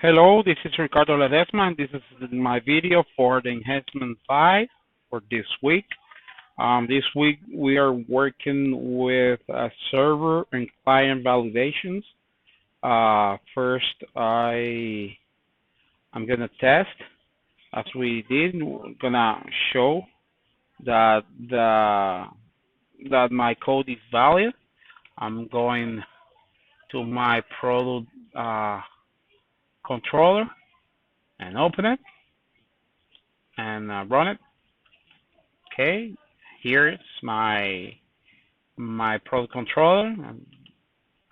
Hello, this is Ricardo Ledesma, and this is my video for the Enhancement 5 for this week. This week we are working with server and client validations. First, I'm gonna test as we did. We're gonna show that that my code is valid. I'm going to my product controller and open it and run it. Okay, here is my product controller. And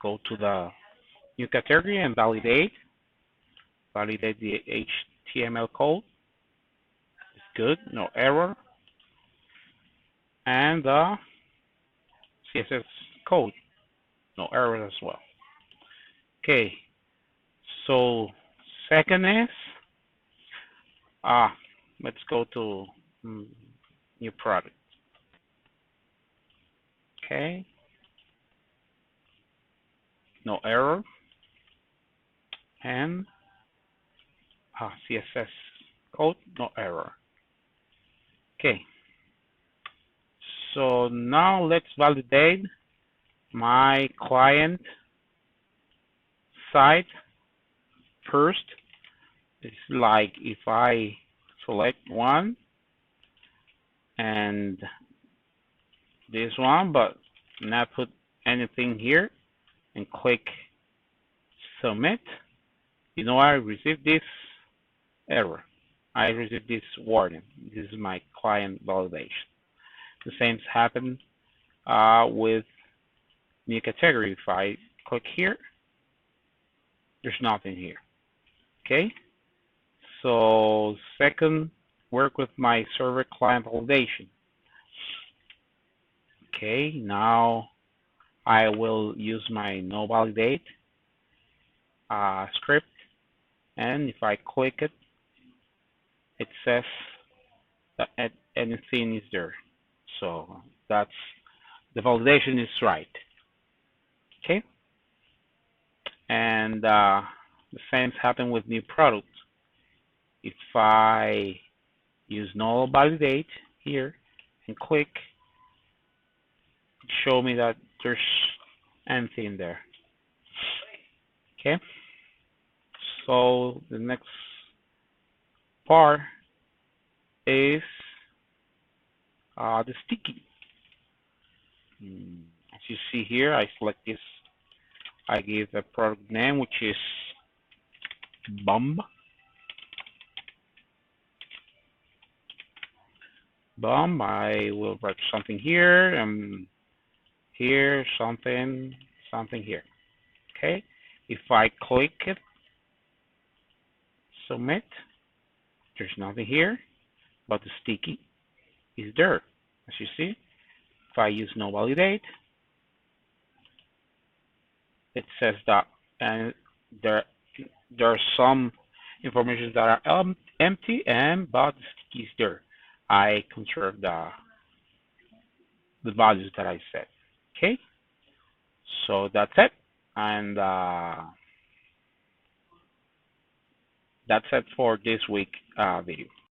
go to the new category and validate the HTML code. It's good, no error, and the CSS code, no error as well. Okay, so second is let's go to new product. Okay, no error, and CSS code, no error. Okay, so now let's validate my client side first. It's like if I select one and this one, but not put anything here and click submit, you know, I received this error. I received this warning. This is my client validation. The same happened with new category. If I click here, there's nothing here. Okay. So second, work with my server client validation. Okay. Now I will use my no validate script, and if I click it, it says that anything is there. So that's the validation is right. Okay, and the same happened with new products. If I use no validate here and click, show me that there's anything there. Okay, so the next part is the sticky. As you see here, I select this. I give a product name, which is Bomb. Bomb. I will write something here, and here something here. Okay. If I click it, submit, there's nothing here, but the sticky is there. As you see, if I use no validate, it says that, and there are some information that are empty, and but the sticky is there. I conserve the values that I set. Okay, so that's it, and that's it for this week video.